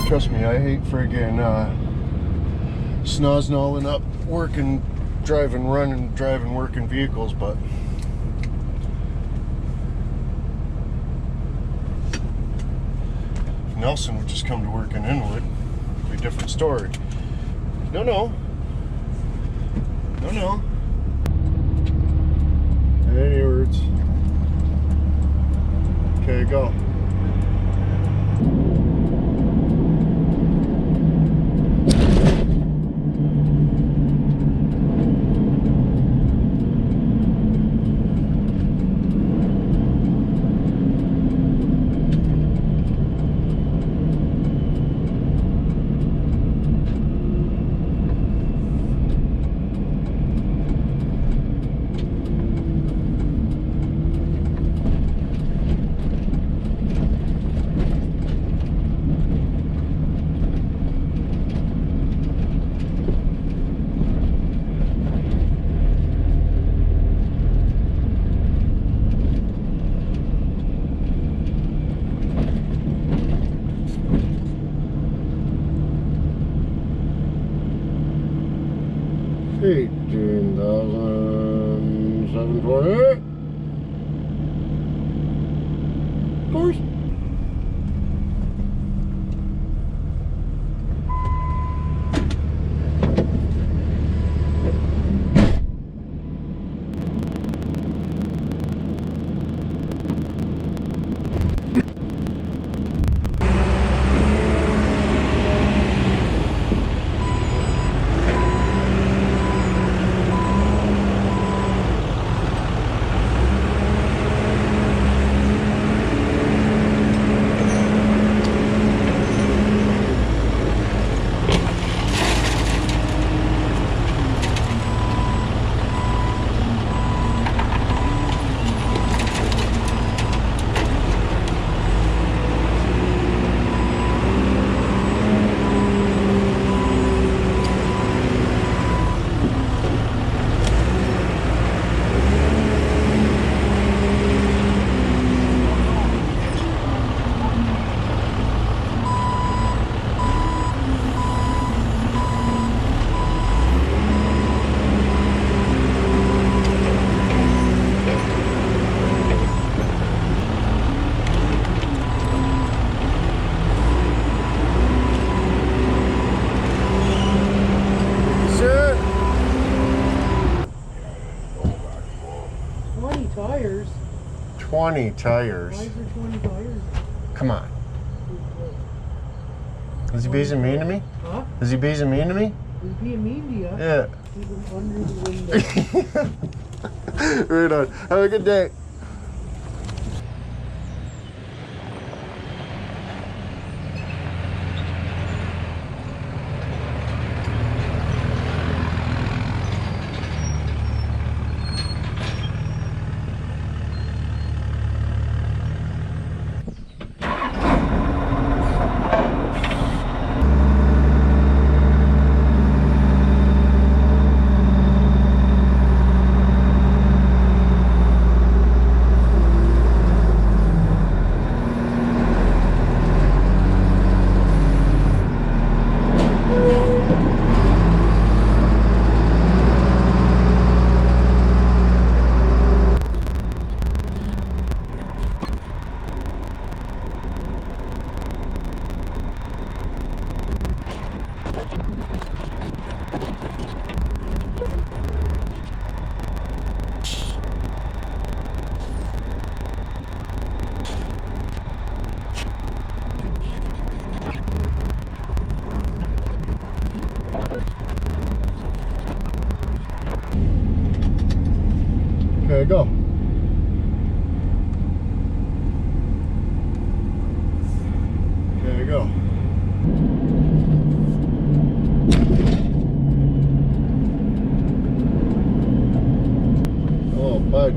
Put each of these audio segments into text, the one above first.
Trust me, I hate friggin' snozzling up working, driving, working vehicles, but if Nelson would just come to work in Inwood, it'd be a different story. No. Any words? Okay, go. $18,728. Of course. Tires. 20 tires. Why is there 20 tires? Come on. Is he being mean to me? Huh? Is he being mean to me? He's being mean to you. Yeah. Keep him under the window. Right on. Have a good day. Okay, go. Okay, go. Oh, bud.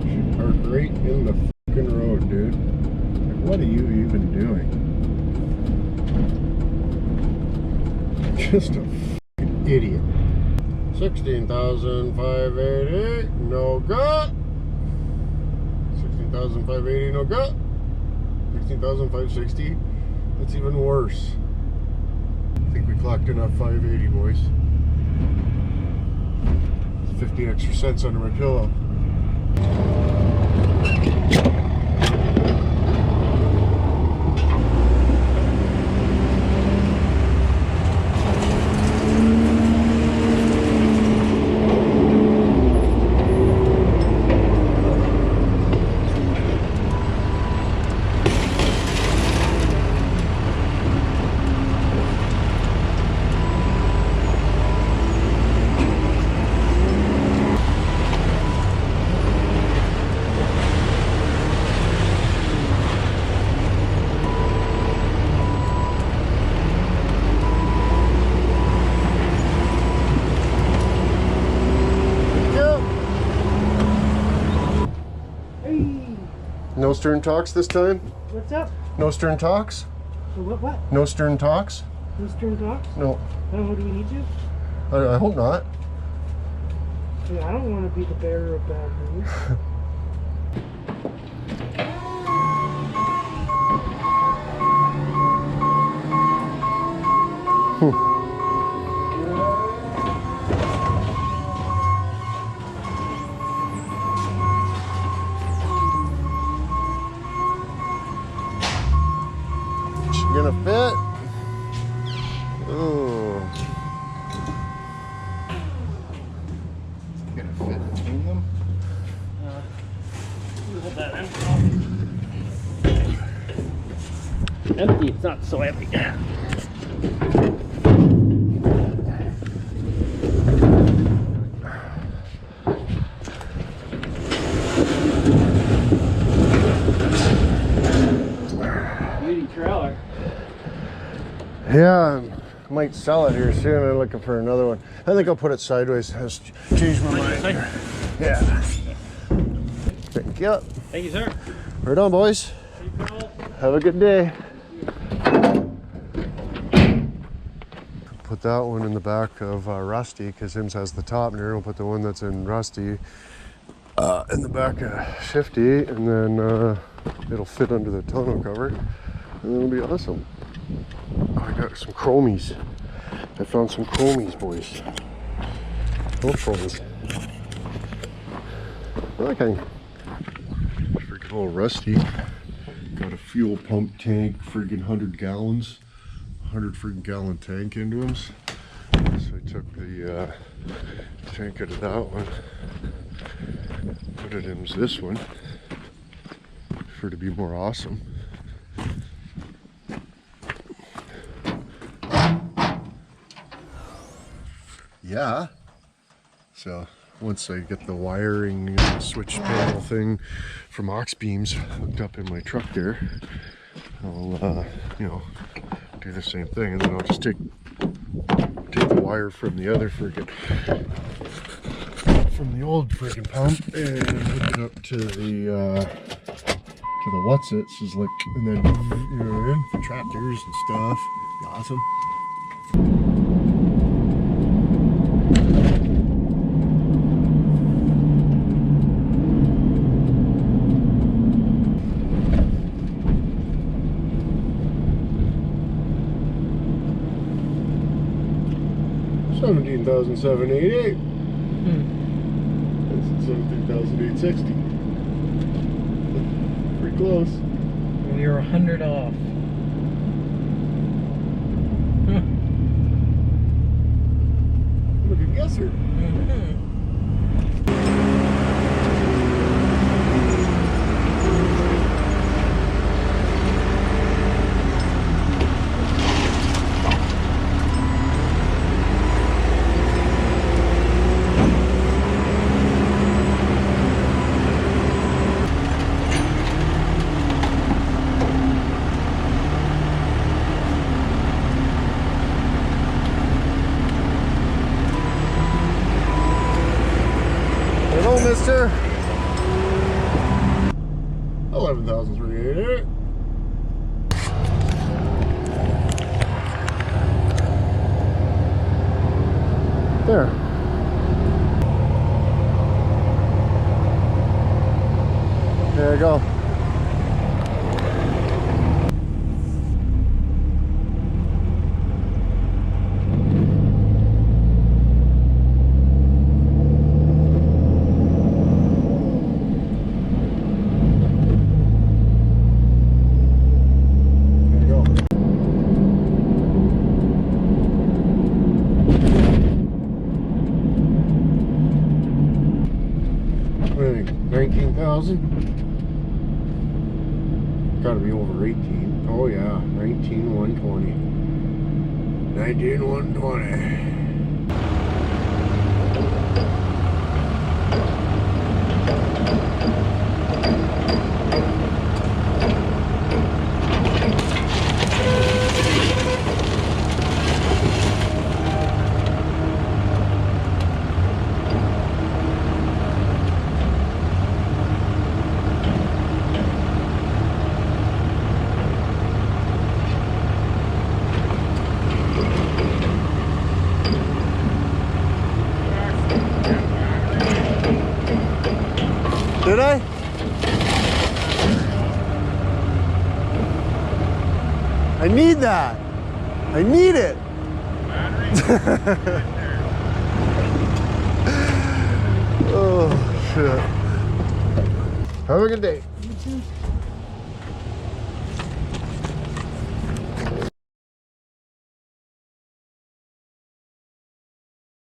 You should park right in the fucking road, dude. Like, what are you even doing? Just a fucking idiot. 16,580, no go. 16,580, no go. 16,560, That's even worse. I think we clocked in at 580, boys. 50 extra cents under my pillow. No stern talks this time? What's up? No stern talks? What? No stern talks? No stern talks? No. Oh, do we need to? I hope not. Yeah, I don't want to be the bearer of bad news. Gonna fit? Oh. Gonna fit between them? Hold that empty. Empty, it's not so empty. Beauty trailer. Yeah, I might sell it here soon. I'm looking for another one. I think I'll put it sideways. I just changed my mind. Yeah. Thank you. Thank you, sir. Right on, boys. Have a good day. Put that one in the back of Rusty because him has the top near. We'll put the one that's in Rusty in the back of Shifty, and then it'll fit under the tonneau cover, and then it'll be awesome. Oh, I got some chromies. I found some chromies, boys. No chromies. Okay. Freaking little Rusty. Got a fuel pump tank, friggin' 100 gallons. 100 friggin' gallon tank into them. So I took the tank out of that one, put it in this one for it to be more awesome. Yeah. So once I get the wiring switch panel thing from aux beams hooked up in my truck there, I'll you know, do the same thing, and then I'll just take the wire from the other friggin' from the old friggin' pump and hook it up to the what's it, so it's like, and then, you know what I mean, for tractors and stuff. Be awesome. $17,788. That's $17,860. Pretty close. We were 100 off. Look at guesser. Hello, mister. 11,388. There. There you go. 19,000? Gotta be over 18. Oh yeah, 19,120. 19,120. Did I? I need that. I need it. Oh, shit. Have a good day. You too.